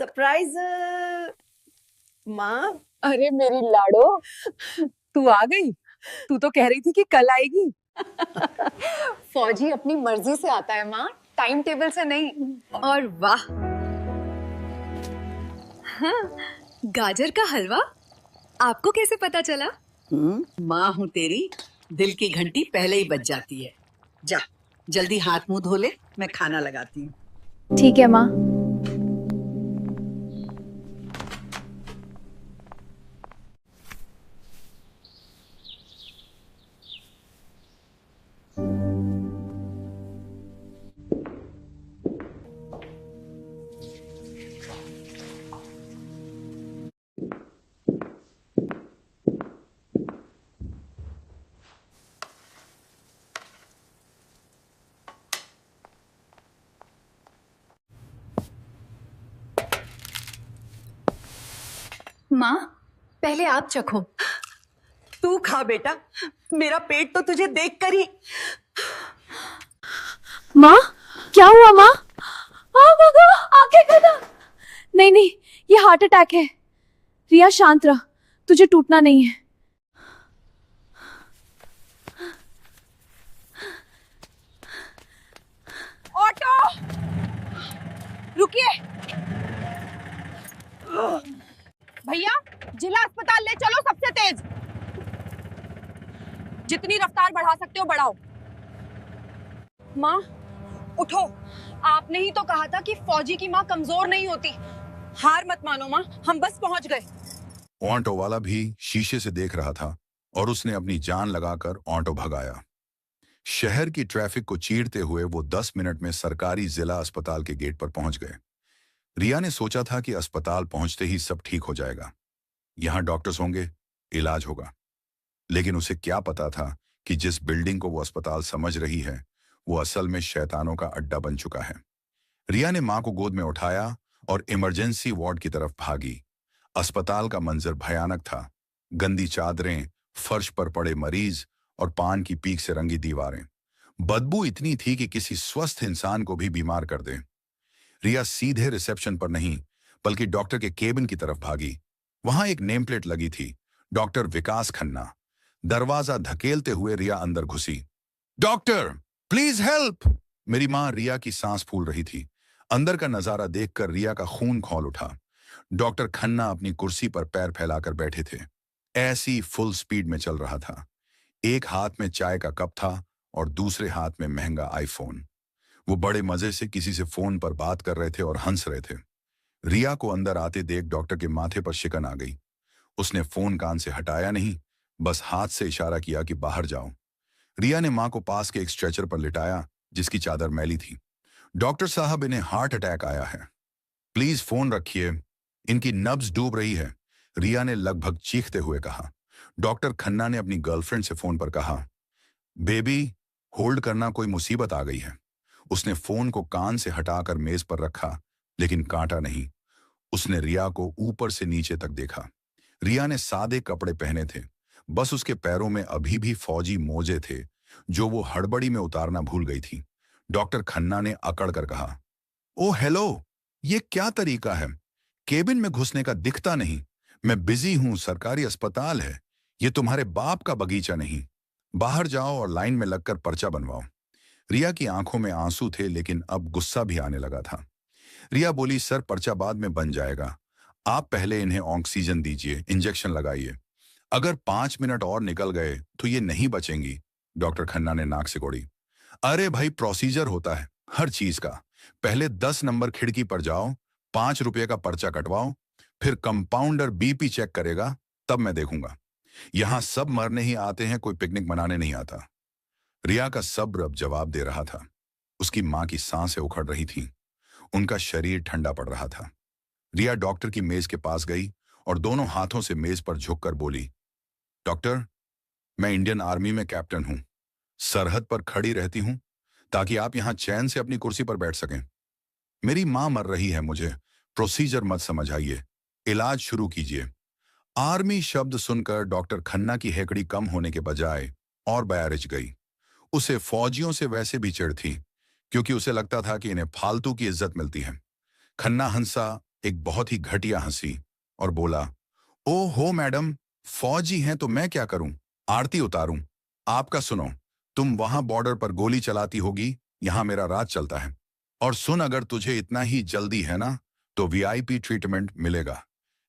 Surprise. माँ। अरे मेरी लाडो, तू आ गई। तू तो कह रही थी कि कल आएगी। फौजी अपनी मर्जी से आता है माँ, टाइम टेबल से नहीं। और वाह, हाँ, गाजर का हलवा आपको कैसे पता चला? माँ हूँ तेरी, दिल की घंटी पहले ही बज जाती है। जा जल्दी हाथ मुंह धो ले, मैं खाना लगाती हूँ। ठीक है माँ। माँ, पहले आप चखो। तू खा बेटा, मेरा पेट तो तुझे देख कर ही। माँ, क्या हुआ माँ? आंखें खोलो। नहीं नहीं, ये हार्ट अटैक है। रिया शांत रह, तुझे टूटना नहीं है। ऑटो, रुकिए। भैया, जिला अस्पताल ले चलो सबसे तेज। जितनी रफ्तार बढ़ा सकते हो बढ़ाओ। माँ उठो, आपने ही तो कहा था कि फौजी की माँ कमजोर नहीं होती। हार मत मानो माँ, हम बस पहुंच गए। ऑटो वाला भी शीशे से देख रहा था और उसने अपनी जान लगाकर ऑटो भगाया। शहर की ट्रैफिक को चीरते हुए वो 10 मिनट में सरकारी जिला अस्पताल के गेट पर पहुंच गए। रिया ने सोचा था कि अस्पताल पहुंचते ही सब ठीक हो जाएगा, यहाँ डॉक्टर्स होंगे, इलाज होगा। लेकिन उसे क्या पता था कि जिस बिल्डिंग को वो अस्पताल समझ रही है, वो असल में शैतानों का अड्डा बन चुका है। रिया ने मां को गोद में उठाया और इमरजेंसी वार्ड की तरफ भागी। अस्पताल का मंजर भयानक था। गंदी चादरें, फर्श पर पड़े मरीज और पान की पीक से रंगी दीवारें। बदबू इतनी थी कि किसी स्वस्थ इंसान को भी बीमार कर दे। रिया सीधे रिसेप्शन पर नहीं, बल्कि डॉक्टर के केबिन की तरफ भागी। वहां एक नेम प्लेट लगी थी, डॉक्टर विकास खन्ना। दरवाजा धकेलते हुए रिया अंदर घुसी। Doctor, please help! मेरी मां रिया की सांस फूल रही थी। अंदर का नजारा देखकर रिया का खून खौल उठा। डॉक्टर खन्ना अपनी कुर्सी पर पैर फैलाकर बैठे थे। ऐसी फुल स्पीड में चल रहा था। एक हाथ में चाय का कप था और दूसरे हाथ में महंगा आईफोन। वो बड़े मजे से किसी से फोन पर बात कर रहे थे और हंस रहे थे। रिया को अंदर आते देख डॉक्टर के माथे पर शिकन आ गई। उसने फोन कान से हटाया नहीं, बस हाथ से इशारा किया कि बाहर जाओ। रिया ने मां को पास के एक स्ट्रेचर पर लिटाया, जिसकी चादर मैली थी। डॉक्टर साहब, इन्हें हार्ट अटैक आया है, प्लीज फोन रखिए, इनकी नब्ज डूब रही है, रिया ने लगभग चीखते हुए कहा। डॉक्टर खन्ना ने अपनी गर्लफ्रेंड से फोन पर कहा, बेबी, होल्ड करना, कोई मुसीबत आ गई है। उसने फोन को कान से हटाकर मेज पर रखा, लेकिन काटा नहीं। उसने रिया को ऊपर से नीचे तक देखा। रिया ने सादे कपड़े पहने थे, बस उसके पैरों में अभी भी फौजी मोजे थे, जो वो हड़बड़ी में उतारना भूल गई थी। डॉक्टर खन्ना ने अकड़ कर कहा, ओ हेलो, ये क्या तरीका है? केबिन में घुसने का दिखता नहीं। मैं बिजी हूं, सरकारी अस्पताल है, ये तुम्हारे बाप का बगीचा नहीं। बाहर जाओ और लाइन में लगकर पर्चा बनवाओ। रिया की आंखों में आंसू थे, लेकिन अब गुस्सा भी आने लगा था। रिया बोली, सर, पर्चा बाद में बन जाएगा, आप पहले इन्हें ऑक्सीजन दीजिए, इंजेक्शन लगाइए। अगर 5 मिनट और निकल गए तो ये नहीं बचेंगी। डॉक्टर खन्ना ने नाक सिकोड़ी। अरे भाई, प्रोसीजर होता है हर चीज का। पहले 10 नंबर खिड़की पर जाओ, 5 रुपये का पर्चा कटवाओ, फिर कंपाउंडर बीपी चेक करेगा, तब मैं देखूंगा। यहां सब मरने ही आते हैं, कोई पिकनिक मनाने नहीं आता। रिया का सब्र अब जवाब दे रहा था। उसकी मां की सांसें उखड़ रही थीं, उनका शरीर ठंडा पड़ रहा था। रिया डॉक्टर की मेज के पास गई और दोनों हाथों से मेज पर झुककर बोली, डॉक्टर, मैं इंडियन आर्मी में कैप्टन हूं, सरहद पर खड़ी रहती हूं ताकि आप यहां चैन से अपनी कुर्सी पर बैठ सकें। मेरी मां मर रही है, मुझे प्रोसीजर मत समझाइए, इलाज शुरू कीजिए। आर्मी शब्द सुनकर डॉक्टर खन्ना की हेकड़ी कम होने के बजाय और बयारिच गई। उसे फौजियों से वैसे भी चिढ़ थी, क्योंकि उसे लगता था कि इन्हें फालतू की इज्जत मिलती है। खन्ना हंसा एक बहुत ही घटिया हंसी और बोला, ओ हो मैडम, फौजी हैं तो मैं क्या करूं, आरती उतारूं? आपका सुनो, तुम वहां बॉर्डर पर गोली चलाती होगी, यहां मेरा राज चलता है। और सुन, अगर तुझे इतना ही जल्दी है ना तो वीआईपी ट्रीटमेंट मिलेगा,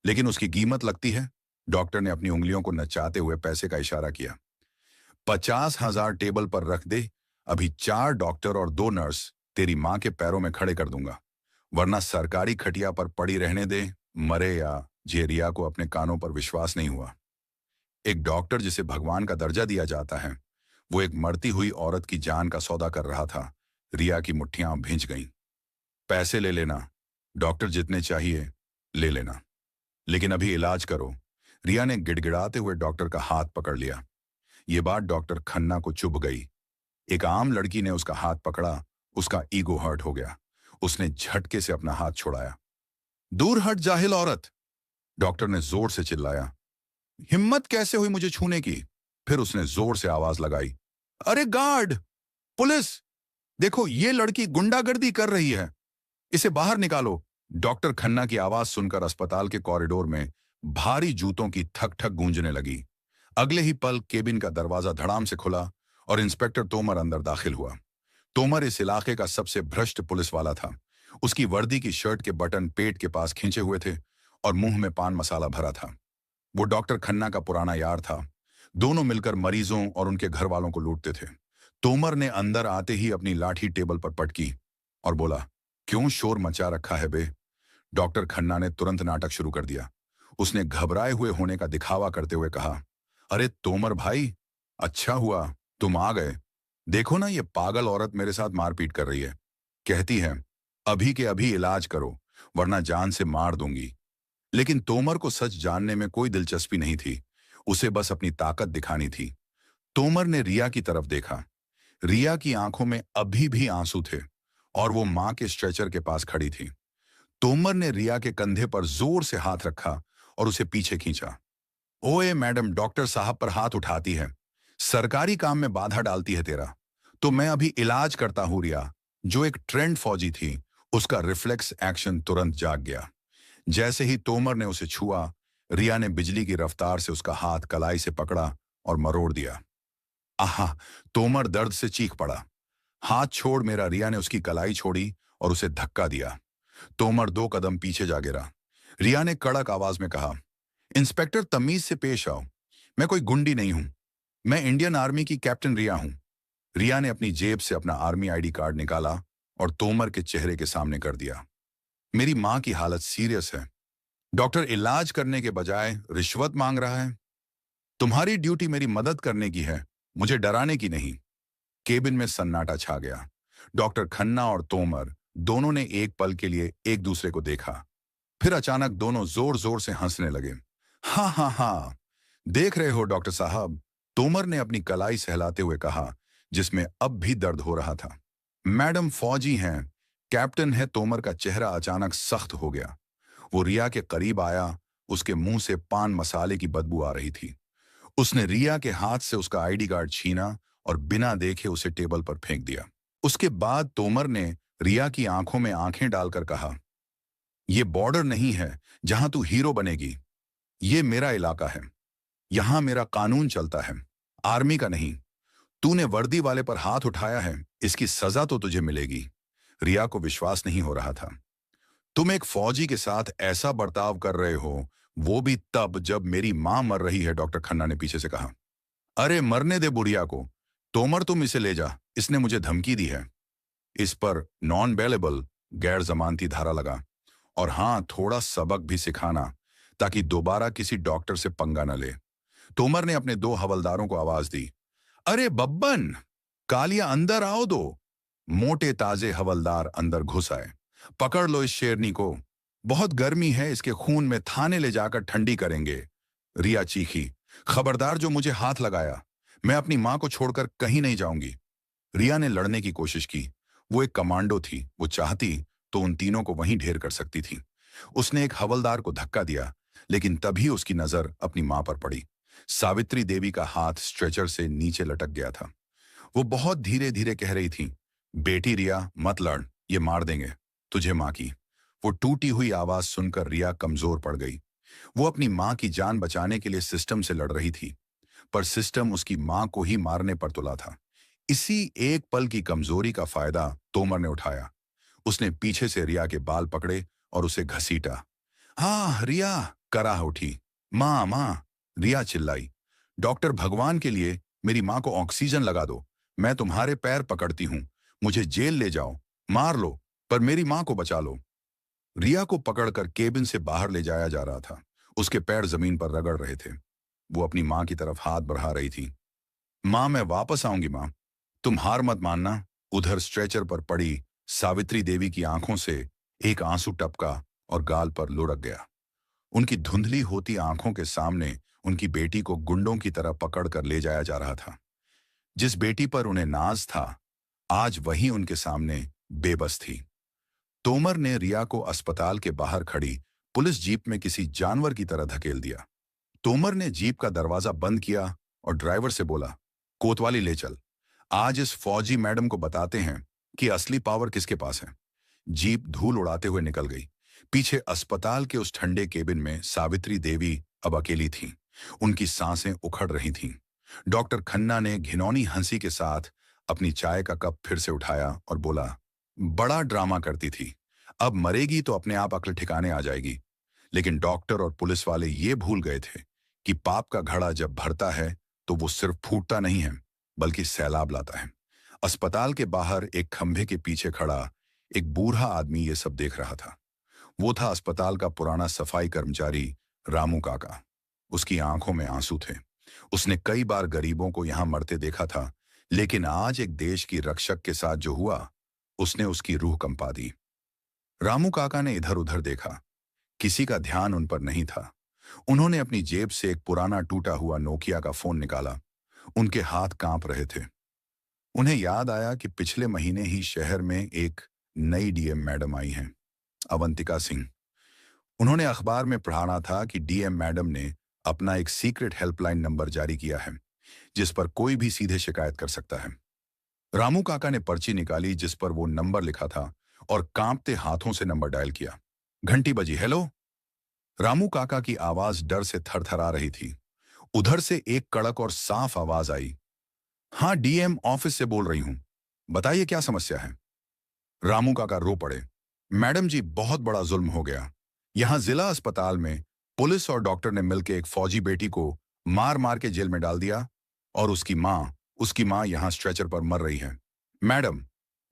लेकिन उसकी कीमत लगती है। डॉक्टर ने अपनी उंगलियों को नचाते हुए पैसे का इशारा किया। 50,000 टेबल पर रख दे, अभी 4 डॉक्टर और 2 नर्स तेरी माँ के पैरों में खड़े कर दूंगा, वरना सरकारी खटिया पर पड़ी रहने दे, मरे या जे। रिया को अपने कानों पर विश्वास नहीं हुआ। एक डॉक्टर जिसे भगवान का दर्जा दिया जाता है, वो एक मरती हुई औरत की जान का सौदा कर रहा था। रिया की मुट्ठियां भींच गईं। पैसे ले लेना, डॉक्टर जितने चाहिए ले लेना, लेकिन अभी इलाज करो। रिया ने गिड़गिड़ाते हुए डॉक्टर का हाथ पकड़ लिया। ये बात डॉक्टर खन्ना को चुभ गई। एक आम लड़की ने उसका हाथ पकड़ा, उसका ईगो हर्ट हो गया। उसने झटके से अपना हाथ छुड़ाया। दूर हट जाहिल औरत, डॉक्टर ने जोर से चिल्लाया। हिम्मत कैसे हुई मुझे छूने की? फिर उसने जोर से आवाज लगाई, अरे गार्ड, पुलिस, देखो ये लड़की गुंडागर्दी कर रही है, इसे बाहर निकालो। डॉक्टर खन्ना की आवाज सुनकर अस्पताल के कॉरिडोर में भारी जूतों की ठक ठक गूंजने लगी। अगले ही पल केबिन का दरवाजा धड़ाम से खुला और इंस्पेक्टर तोमर अंदर दाखिल हुआ। तोमर इस इलाके का सबसे भ्रष्ट पुलिस वाला था। उसकी वर्दी की शर्ट के बटन पेट के पास खींचे हुए थे और मुंह में पान मसाला भरा था। वो डॉक्टर खन्ना का पुराना यार था। दोनों मिलकर मरीजों और उनके घर वालों को लूटते थे। तोमर ने अंदर आते ही अपनी लाठी टेबल पर पटकी और बोला, क्यों शोर मचा रखा है बे? डॉक्टर खन्ना ने तुरंत नाटक शुरू कर दिया। उसने घबराए हुए होने का दिखावा करते हुए कहा, अरे तोमर भाई, अच्छा हुआ तुम आ गए। देखो ना, ये पागल औरत मेरे साथ मारपीट कर रही है। कहती है अभी के अभी इलाज करो, वरना जान से मार दूंगी। लेकिन तोमर को सच जानने में कोई दिलचस्पी नहीं थी। उसे बस अपनी ताकत दिखानी थी। तोमर ने रिया की तरफ देखा। रिया की आंखों में अभी भी आंसू थे और वो मां के स्ट्रेचर के पास खड़ी थी। तोमर ने रिया के कंधे पर जोर से हाथ रखा और उसे पीछे खींचा। ओए मैडम, डॉक्टर साहब पर हाथ उठाती है, सरकारी काम में बाधा डालती है तेरा। तो मैं अभी इलाज करता हूं। रिया, जो एक ट्रेंड फौजी थी, उसका रिफ्लेक्स एक्शन तुरंत जाग गया। जैसे ही तोमर ने उसे छुआ, रिया ने बिजली की रफ्तार से उसका हाथ कलाई से पकड़ा और मरोड़ दिया। आहा! तोमर दर्द से चीख पड़ा। हाथ छोड़ मेरा। रिया ने उसकी कलाई छोड़ी और उसे धक्का दिया। तोमर 2 कदम पीछे जा गिरा। रिया ने कड़क आवाज में कहा, इंस्पेक्टर तमीज से पेश आओ, मैं कोई गुंडी नहीं हूं, मैं इंडियन आर्मी की कैप्टन रिया हूं। रिया ने अपनी जेब से अपना आर्मी आईडी कार्ड निकाला और तोमर के चेहरे के सामने कर दिया। मेरी मां की हालत सीरियस है। डॉक्टर इलाज करने के बजाय रिश्वत मांग रहा है। तुम्हारी ड्यूटी मेरी मदद करने की है, मुझे डराने की नहीं। केबिन में सन्नाटा छा गया। डॉक्टर खन्ना और तोमर दोनों ने एक पल के लिए एक दूसरे को देखा। फिर अचानक दोनों जोर जोर से हंसने लगे। हाँ हाँ हाँ, देख रहे हो डॉक्टर साहब, तोमर ने अपनी कलाई सहलाते हुए कहा, जिसमें अब भी दर्द हो रहा था। मैडम फौजी हैं, कैप्टन है। तोमर का चेहरा अचानक सख्त हो गया। वो रिया के करीब आया। उसके मुंह से पान मसाले की बदबू आ रही थी। उसने रिया के हाथ से उसका आईडी कार्ड छीना और बिना देखे उसे टेबल पर फेंक दिया। उसके बाद तोमर ने रिया की आंखों में आंखें डालकर कहा, ये बॉर्डर नहीं है जहां तू हीरो बनेगी, ये मेरा इलाका है, यहां मेरा कानून चलता है, आर्मी का नहीं। तूने वर्दी वाले पर हाथ उठाया है, इसकी सजा तो तुझे मिलेगी। रिया को विश्वास नहीं हो रहा था। तुम एक फौजी के साथ ऐसा बर्ताव कर रहे हो, वो भी तब जब मेरी मां मर रही है, डॉक्टर खन्ना ने पीछे से कहा। अरे मरने दे बुढ़िया को, तोमर तुम इसे ले जा, इसने मुझे धमकी दी है। इस पर नॉन बेलेबल गैर जमानती धारा लगा। और हां, थोड़ा सबक भी सिखाना ताकि दोबारा किसी डॉक्टर से पंगा न ले। तोमर ने अपने 2 हवलदारों को आवाज दी, अरे बब्बन, कालिया अंदर आओ दो। मोटे ताजे हवलदार अंदर घुस आए। पकड़ लो इस शेरनी को, बहुत गर्मी है, इसके खून में थाने ले जाकर ठंडी करेंगे। रिया चीखी, खबरदार जो मुझे हाथ लगाया, मैं अपनी मां को छोड़कर कहीं नहीं जाऊंगी। रिया ने लड़ने की कोशिश की। वो एक कमांडो थी, वो चाहती तो उन तीनों को वहीं ढेर कर सकती थी। उसने एक हवलदार को धक्का दिया, लेकिन तभी उसकी नजर अपनी मां पर पड़ी। सावित्री देवी का हाथ स्ट्रेचर से नीचे लटक गया था। वो बहुत धीरे धीरे कह रही थी, बेटी रिया मत लड़, ये मार देंगे तुझे मां की। वो टूटी हुई आवाज सुनकर रिया कमजोर पड़ गई। वो अपनी मां की जान बचाने के लिए सिस्टम से लड़ रही थी, पर सिस्टम उसकी मां को ही मारने पर तुला था। इसी एक पल की कमजोरी का फायदा तोमर ने उठाया। उसने पीछे से रिया के बाल पकड़े और उसे घसीटा। हाँ रिया, कराह उठी। मां मां, रिया चिल्लाई। डॉक्टर, भगवान के लिए मेरी मां को ऑक्सीजन लगा दो। मैं तुम्हारे पैर पकड़ती हूं, मुझे जेल ले जाओ, मार लो, पर मेरी मां को बचा लो। रिया को पकड़कर केबिन से बाहर ले जाया जा रहा था। उसके पैर जमीन पर रगड़ रहे थे। वो अपनी मां की तरफ हाथ बढ़ा रही थी। मां, मैं वापस आऊंगी मां, तुम हार मत मानना। उधर स्ट्रेचर पर पड़ी सावित्री देवी की आंखों से एक आंसू टपका और गाल पर लुढ़क गया। उनकी धुंधली होती आंखों के सामने उनकी बेटी को गुंडों की तरह पकड़कर ले जाया जा रहा था। जिस बेटी पर उन्हें नाज था, आज वही उनके सामने बेबस थी। तोमर ने रिया को अस्पताल के बाहर खड़ी पुलिस जीप में किसी जानवर की तरह धकेल दिया। तोमर ने जीप का दरवाजा बंद किया और ड्राइवर से बोला, कोतवाली ले चल। आज इस फौजी मैडम को बताते हैं कि असली पावर किसके पास है। जीप धूल उड़ाते हुए निकल गई। पीछे अस्पताल के उस ठंडे केबिन में सावित्री देवी अब अकेली थी। उनकी सांसें उखड़ रही थीं। डॉक्टर खन्ना ने घिनौनी हंसी के साथ अपनी चाय का कप फिर से उठाया और बोला, बड़ा ड्रामा करती थी, अब मरेगी तो अपने आप अक्ल ठिकाने आ जाएगी। लेकिन डॉक्टर और पुलिस वाले ये भूल गए थे कि पाप का घड़ा जब भरता है तो वो सिर्फ फूटता नहीं है, बल्कि सैलाब लाता है। अस्पताल के बाहर एक खंभे के पीछे खड़ा एक बूढ़ा आदमी ये सब देख रहा था। वो था अस्पताल का पुराना सफाई कर्मचारी रामू काका। उसकी आंखों में आंसू थे। उसने कई बार गरीबों को यहां मरते देखा था, लेकिन आज एक देश की रक्षक के साथ जो हुआ, उसने उसकी रूह कंपा दी। रामू काका ने इधर उधर देखा, किसी का ध्यान उन पर नहीं था। उन्होंने अपनी जेब से एक पुराना टूटा हुआ नोकिया का फोन निकाला। उनके हाथ कांप रहे थे। उन्हें याद आया कि पिछले महीने ही शहर में एक नई डीएम मैडम आई हैं, अवंतिका सिंह। उन्होंने अखबार में पढ़ा था कि डीएम मैडम ने अपना एक सीक्रेट हेल्पलाइन नंबर जारी किया है, जिस पर कोई भी सीधे शिकायत कर सकता है। रामू काका ने पर्ची निकाली जिस पर वो नंबर लिखा था और कांपते हाथों से नंबर डायल किया। घंटी बजी। हेलो। रामू काका की आवाज डर से थरथरा रही थी। उधर से एक कड़क और साफ आवाज आई, हाँ डीएम ऑफिस से बोल रही हूं, बताइए क्या समस्या है। रामू काका रो पड़े। मैडम जी, बहुत बड़ा जुल्म हो गया। यहां जिला अस्पताल में पुलिस और डॉक्टर ने मिलकर एक फौजी बेटी को मार मार के जेल में डाल दिया और उसकी मां यहां स्ट्रेचर पर मर रही है। मैडम,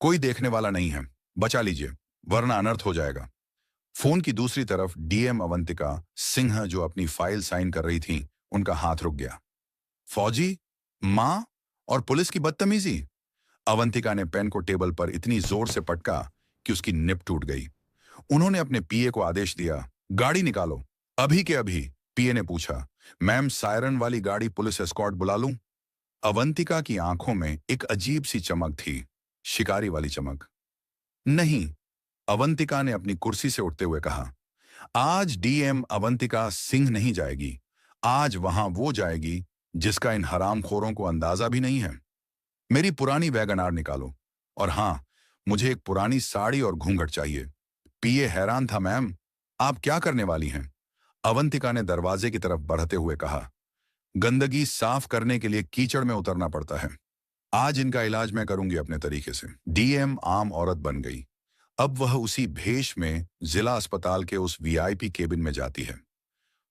कोई देखने वाला नहीं है, बचा लीजिए वरना अनर्थ हो जाएगा। फोन की दूसरी तरफ डीएम अवंतिका सिंह जो अपनी फाइल साइन कर रही थी, उनका हाथ रुक गया। फौजी, मां और पुलिस की बदतमीजी। अवंतिका ने पेन को टेबल पर इतनी जोर से पटका कि उसकी निब टूट गई। उन्होंने अपने पीए को आदेश दिया, गाड़ी निकालो अभी के अभी। पीए ने पूछा, मैम सायरन वाली गाड़ी पुलिस एस्कॉर्ट बुला लूं? अवंतिका की आंखों में एक अजीब सी चमक थी, शिकारी वाली चमक। नहीं, अवंतिका ने अपनी कुर्सी से उठते हुए कहा, आज डीएम अवंतिका सिंह नहीं जाएगी। आज वहां वो जाएगी जिसका इन हरामखोरों को अंदाजा भी नहीं है। मेरी पुरानी वैगनार निकालो, और हां, मुझे एक पुरानी साड़ी और घूंघट चाहिए। पीए हैरान था, मैम आप क्या करने वाली हैं? अवंतिका ने दरवाजे की तरफ बढ़ते हुए कहा, गंदगी साफ करने के लिए कीचड़ में उतरना पड़ता है। आज इनका इलाज मैं करूंगी अपने तरीके से। डीएम आम औरत बन गई। अब वह उसी भेष में जिला अस्पताल के उस वीआईपी केबिन में जाती है।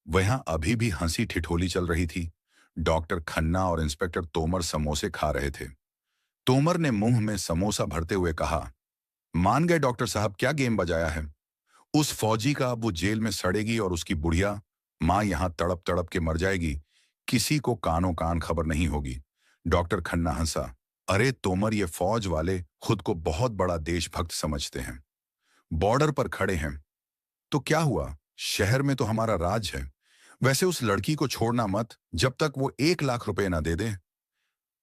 वहां अभी भी हंसी ठिठोली चल रही थी। डॉक्टर खन्ना और इंस्पेक्टर तोमर समोसे खा रहे थे। तोमर ने मुंह में समोसा भरते हुए कहा, मान गए डॉक्टर साहब, क्या गेम बजाया है। उस फौजी का अब वो जेल में सड़ेगी और उसकी बुढ़िया मां यहां तड़प तड़प के मर जाएगी। किसी को कानों कान खबर नहीं होगी। डॉक्टर खन्ना हंसा, अरे तोमर, ये फौज वाले खुद को बहुत बड़ा देशभक्त समझते हैं। बॉर्डर पर खड़े हैं तो क्या हुआ, शहर में तो हमारा राज है। वैसे उस लड़की को छोड़ना मत जब तक वो 1 लाख रुपए ना दे दे।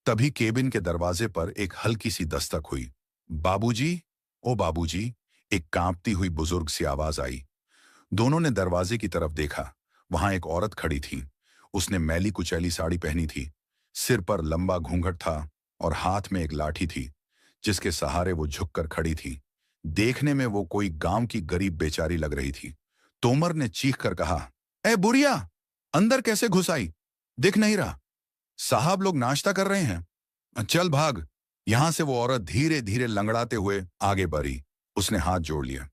तभी केबिन के दरवाजे पर एक हल्की सी दस्तक हुई। बाबूजी, ओ बाबूजी, एक कांपती हुई बुजुर्ग सी आवाज आई। दोनों ने दरवाजे की तरफ देखा। वहां एक औरत खड़ी थी। उसने मैली कुचैली साड़ी पहनी थी, सिर पर लंबा घूंघट था और हाथ में एक लाठी थी जिसके सहारे वो झुककर खड़ी थी, देखने में वो कोई गांव की गरीब बेचारी लग रही थी। तोमर ने चीख कर कहा, ए बुढ़िया, अंदर कैसे घुस आई? दिख नहीं रहा। साहब लोग नाश्ता कर रहे हैं, चल भाग। यहां से वो औरत धीरे धीरे लंगड़ाते हुए आगे बढ़ी। उसने हाथ जोड़ लिया।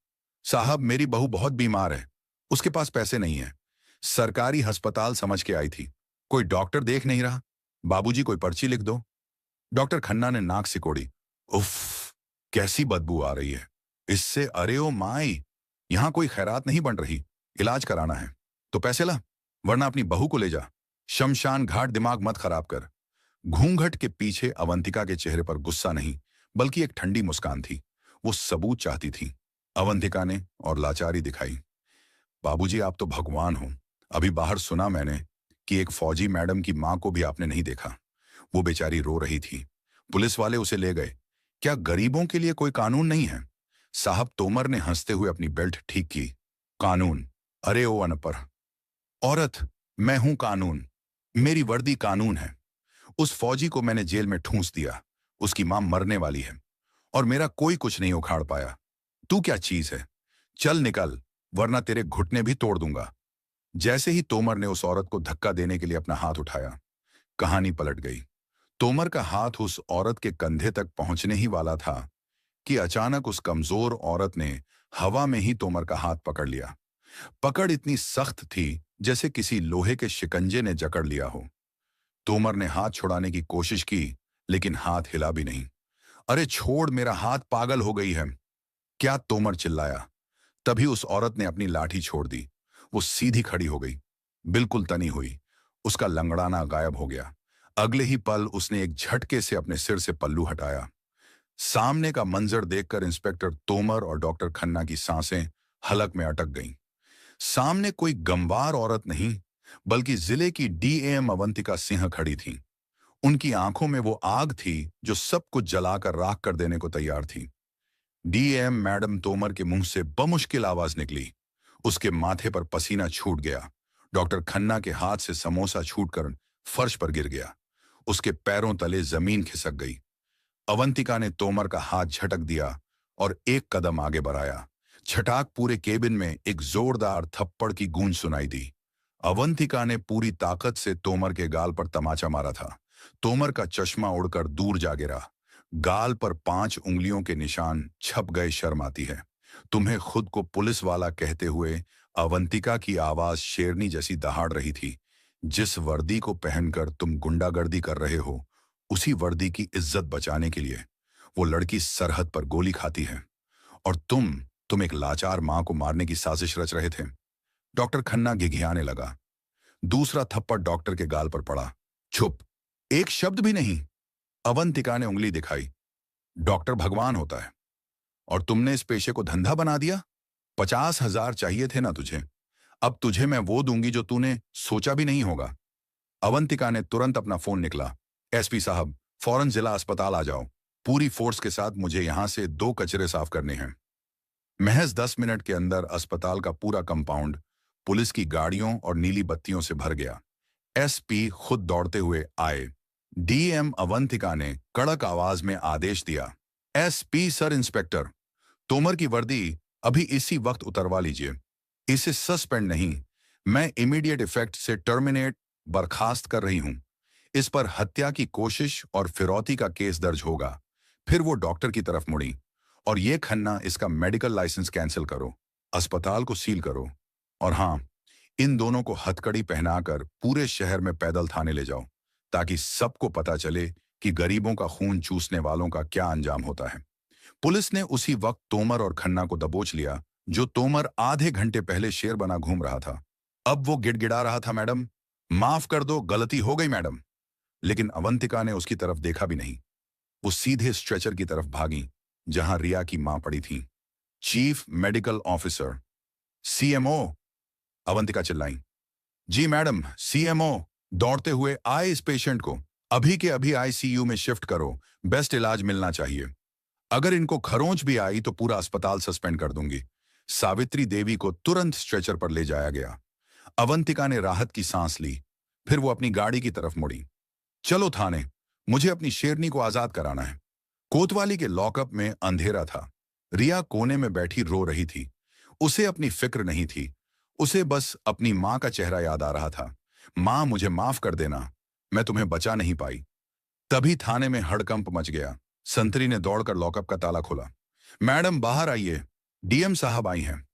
साहब, मेरी बहू बहुत बीमार है, उसके पास पैसे नहीं है। सरकारी अस्पताल समझ के आई थी, कोई डॉक्टर देख नहीं रहा। बाबूजी, कोई पर्ची लिख दो। डॉक्टर खन्ना ने नाक सिकोड़ी। उफ, कैसी बदबू आ रही है इससे। अरे ओ माई, यहां कोई खैरात नहीं बन रही, इलाज कराना है तो पैसे ला, वरना अपनी बहू को ले जा। शमशान घाट दिमाग मत खराब कर। घूंघट के पीछे अवंतिका के चेहरे पर गुस्सा नहीं, बल्कि एक ठंडी मुस्कान थी। वो सबूत चाहती थी। अवंतिका ने और लाचारी दिखाई। बाबूजी, आप तो भगवान हो। अभी बाहर सुना मैंने कि एक फौजी मैडम की मां को भी आपने नहीं देखा। वो बेचारी रो रही थी, पुलिस वाले उसे ले गए। क्या गरीबों के लिए कोई कानून नहीं है? साहब, तोमर ने हंसते हुए अपनी बेल्ट ठीक की। कानून? अरे ओ अनपढ़ औरत, मैं हूं कानून। मेरी वर्दी कानून है। उस फौजी को मैंने जेल में ठूंस दिया, उसकी मां मरने वाली है और मेरा कोई कुछ नहीं उखाड़ पाया। तू क्या चीज है? चल निकल, वरना तेरे घुटने भी तोड़ दूंगा। जैसे ही तोमर ने उस औरत को धक्का देने के लिए अपना हाथ उठाया, कहानी पलट गई। तोमर का हाथ उस औरत के कंधे तक पहुंचने ही वाला था कि अचानक उस कमजोर औरत ने हवा में ही तोमर का हाथ पकड़ लिया। पकड़ इतनी सख्त थी जैसे किसी लोहे के शिकंजे ने जकड़ लिया हो। तोमर ने हाथ छुड़ाने की कोशिश की, लेकिन हाथ हिला भी नहीं। अरे छोड़ मेरा हाथ, पागल हो गई है क्या? तोमर चिल्लाया। तभी उस औरत ने अपनी लाठी छोड़ दी। वो सीधी खड़ी हो गई, बिल्कुल तनी हुई। उसका लंगड़ाना गायब हो गया। अगले ही पल उसने एक झटके से अपने सिर से पल्लू हटाया। सामने का मंजर देखकर इंस्पेक्टर तोमर और डॉक्टर खन्ना की सांसें हलक में अटक गईं। सामने कोई गंवार औरत नहीं, बल्कि जिले की डीएम अवंतिका सिंह खड़ी थी। उनकी आंखों में वो आग थी जो सब कुछ जलाकर राख कर देने को तैयार थी। डीएम मैडम तोमर के मुंह से बमुश्किल आवाज निकली। उसके माथे पर पसीना छूट गया। डॉक्टर खन्ना के हाथ से समोसा छूटकर फर्श पर गिर गया। उसके पैरों तले जमीन खिसक गई। अवंतिका ने तोमर का हाथ झटक दिया और एक कदम आगे बढ़ाया। छटाक पूरे केबिन में एक जोरदार थप्पड़ की गूंज सुनाई दी। अवंतिका ने पूरी ताकत से तोमर के गाल पर तमाचा मारा था। तोमर का चश्मा उड़कर दूर जा गिरा। गाल पर 5 उंगलियों के निशान छप गए। शर्म आती है तुम्हें खुद को पुलिस वाला कहते हुए? अवंतिका की आवाज शेरनी जैसी दहाड़ रही थी। जिस वर्दी को पहनकर तुम गुंडागर्दी कर रहे हो, उसी वर्दी की इज्जत बचाने के लिए वो लड़की सरहद पर गोली खाती है, और तुम एक लाचार मां को मारने की साजिश रच रहे थे। डॉक्टर खन्ना घिघियाने लगा। दूसरा थप्पड़ डॉक्टर के गाल पर पड़ा। चुप, एक शब्द भी नहीं। अवंतिका ने उंगली दिखाई। डॉक्टर भगवान होता है और तुमने इस पेशे को धंधा बना दिया। 50,000 चाहिए थे ना तुझे? अब तुझे मैं वो दूंगी जो तूने सोचा भी नहीं होगा। अवंतिका ने तुरंत अपना फोन निकला। एसपी साहब, फौरन जिला अस्पताल आ जाओ। पूरी फोर्स के साथ मुझे यहां से 2 कचरे साफ करने हैं। महज 10 मिनट के अंदर अस्पताल का पूरा कंपाउंड पुलिस की गाड़ियों और नीली बत्तियों से भर गया। एसपी खुद दौड़ते हुए आए। डीएम अवंतिका ने कड़क आवाज में आदेश दिया, एसपी सर इंस्पेक्टर, तोमर की वर्दी अभी इसी वक्त उतरवा लीजिए। इसे सस्पेंड नहीं, मैं इमीडिएट इफेक्ट से टर्मिनेट बर्खास्त कर रही हूं। इस पर हत्या की कोशिश और फिरौती का केस दर्ज होगा। फिर वो डॉक्टर की तरफ मुड़ी। और ये खन्ना, इसका मेडिकल लाइसेंस कैंसिल करो, अस्पताल को सील करो, और हां, इन दोनों को हथकड़ी पहनाकर पूरे शहर में पैदल थाने ले जाओ, ताकि सबको पता चले कि गरीबों का खून चूसने वालों का क्या अंजाम होता है। पुलिस ने उसी वक्त तोमर और खन्ना को दबोच लिया। जो तोमर आधे घंटे पहले शेर बना घूम रहा था, अब वो गिड़गिड़ा रहा था, मैडम माफ कर दो, गलती हो गई मैडम। लेकिन अवंतिका ने उसकी तरफ देखा भी नहीं। वो सीधे स्ट्रेचर की तरफ भागी जहां रिया की मां पड़ी थी। Chief medical officer, CMO, Avantika चिल्लाई। जी मैडम, सीएमओ। दौड़ते हुए आए इस पेशेंट को अभी के अभी आईसीयू में शिफ्ट करो, बेस्ट इलाज मिलना चाहिए। अगर इनको खरोंच भी आई तो पूरा अस्पताल सस्पेंड कर दूंगी। सावित्री देवी को तुरंत स्ट्रेचर पर ले जाया गया। अवंतिका ने राहत की सांस ली। फिर वो अपनी गाड़ी की तरफ मुड़ी। चलो थाने, मुझे अपनी शेरनी को आजाद कराना है। कोतवाली के लॉकअप में अंधेरा था। रिया कोने में बैठी रो रही थी। उसे अपनी फिक्र नहीं थी। उसे बस अपनी माँ का चेहरा याद आ रहा था। माँ, मुझे माफ कर देना, मैं तुम्हें बचा नहीं पाई। तभी थाने में हड़कंप मच गया। संतरी ने दौड़कर लॉकअप का ताला खोला। मैडम बाहर आइए, डीएम साहब आई हैं।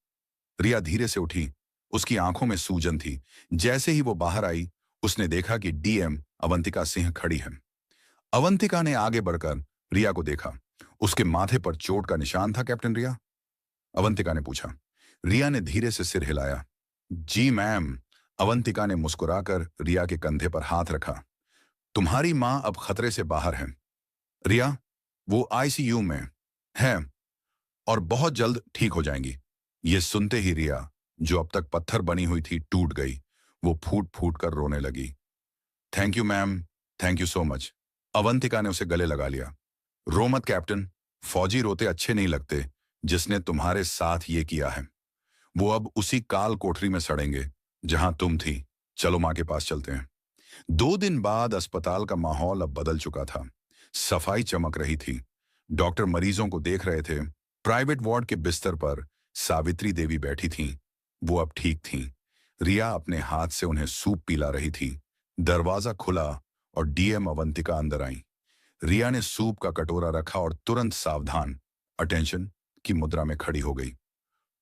रिया धीरे से उठी। उसकी आंखों में सूजन थी। जैसे ही वो बाहर आई, उसने देखा कि डीएम अवंतिका सिंह खड़ी है। अवंतिका ने आगे बढ़कर रिया को देखा। उसके माथे पर चोट का निशान था। कैप्टन रिया? अवंतिका ने पूछा। रिया ने धीरे से सिर हिलाया। जी मैम। अवंतिका ने मुस्कुराकर रिया के कंधे पर हाथ रखा। तुम्हारी मां अब खतरे से बाहर है रिया, वो आईसीयू में है और बहुत जल्द ठीक हो जाएंगी। ये सुनते ही रिया, जो अब तक पत्थर बनी हुई थी, टूट गई। वो फूट फूट कर रोने लगी। Thank you ma'am, thank you so much. Avantika ने उसे गले लगा लिया। रो मत कैप्टन, फौजी रोते अच्छे नहीं लगते। जिसने तुम्हारे साथ ये किया है, वो अब उसी काल कोठरी में सड़ेंगे जहां तुम थी। चलो मां के पास चलते हैं। 2 दिन बाद अस्पताल का माहौल अब बदल चुका था। सफाई चमक रही थी। डॉक्टर मरीजों को देख रहे थे। प्राइवेट वार्ड के बिस्तर पर सावित्री देवी बैठी थीं। वो अब ठीक थीं। रिया अपने हाथ से उन्हें सूप पिला रही थी। दरवाजा खुला और डीएम अवंतिका अंदर आई। रिया ने सूप का कटोरा रखा और तुरंत सावधान, अटेंशन की मुद्रा में खड़ी हो गई।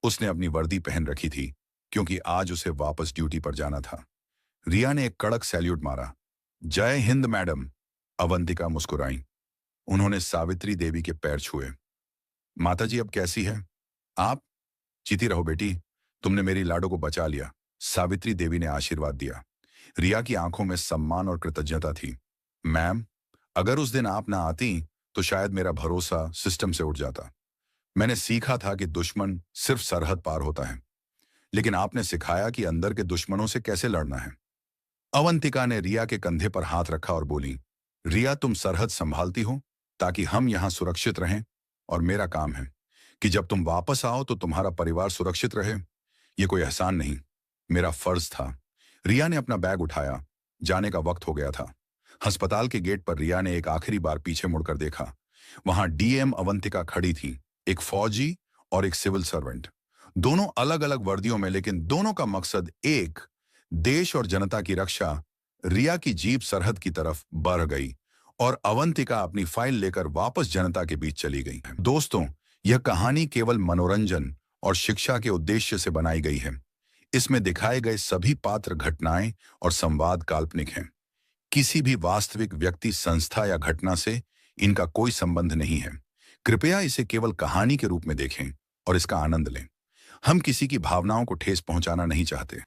उसने अपनी वर्दी पहन रखी थी क्योंकि आज उसे वापस ड्यूटी पर जाना था। रिया ने एक कड़क सैल्यूट मारा। जय हिंद मैडम। अवंतिका मुस्कुराई। उन्होंने सावित्री देवी के पैर छुए। माताजी अब कैसी है आप? जीती रहो बेटी, तुमने मेरी लाडो को बचा लिया। सावित्री देवी ने आशीर्वाद दिया। रिया की आंखों में सम्मान और कृतज्ञता थी। मैम, अगर उस दिन आप ना आती तो शायद मेरा भरोसा सिस्टम से उठ जाता। मैंने सीखा था कि दुश्मन सिर्फ सरहद पार होता है, लेकिन आपने सिखाया कि अंदर के दुश्मनों से कैसे लड़ना है। अवंतिका ने रिया के कंधे पर हाथ रखा और बोली, रिया, तुम सरहद संभालती हो ताकि हम यहां सुरक्षित रहें, और मेरा काम है कि जब तुम वापस आओ तो तुम्हारा परिवार सुरक्षित रहे। ये कोई एहसान नहीं, मेरा फर्ज था। रिया ने अपना बैग उठाया। जाने का वक्त हो गया था। अस्पताल के गेट पर रिया ने एक आखिरी बार पीछे मुड़कर देखा। वहां डीएम अवंतिका खड़ी थी, एक फौजी और एक सिविल सर्वेंट। दोनों अलग अलग वर्दियों में, लेकिन दोनों का मकसद एक, देश और जनता की रक्षा। रिया की जीप सरहद की तरफ बढ़ गई और अवंतिका अपनी फाइल लेकर वापस जनता के बीच चली गई। दोस्तों, यह कहानी केवल मनोरंजन और शिक्षा के उद्देश्य से बनाई गई है। इसमें दिखाए गए सभी पात्र, घटनाएं और संवाद काल्पनिक हैं। किसी भी वास्तविक व्यक्ति, संस्था या घटना से इनका कोई संबंध नहीं है। कृपया इसे केवल कहानी के रूप में देखें और इसका आनंद लें। हम किसी की भावनाओं को ठेस पहुंचाना नहीं चाहते।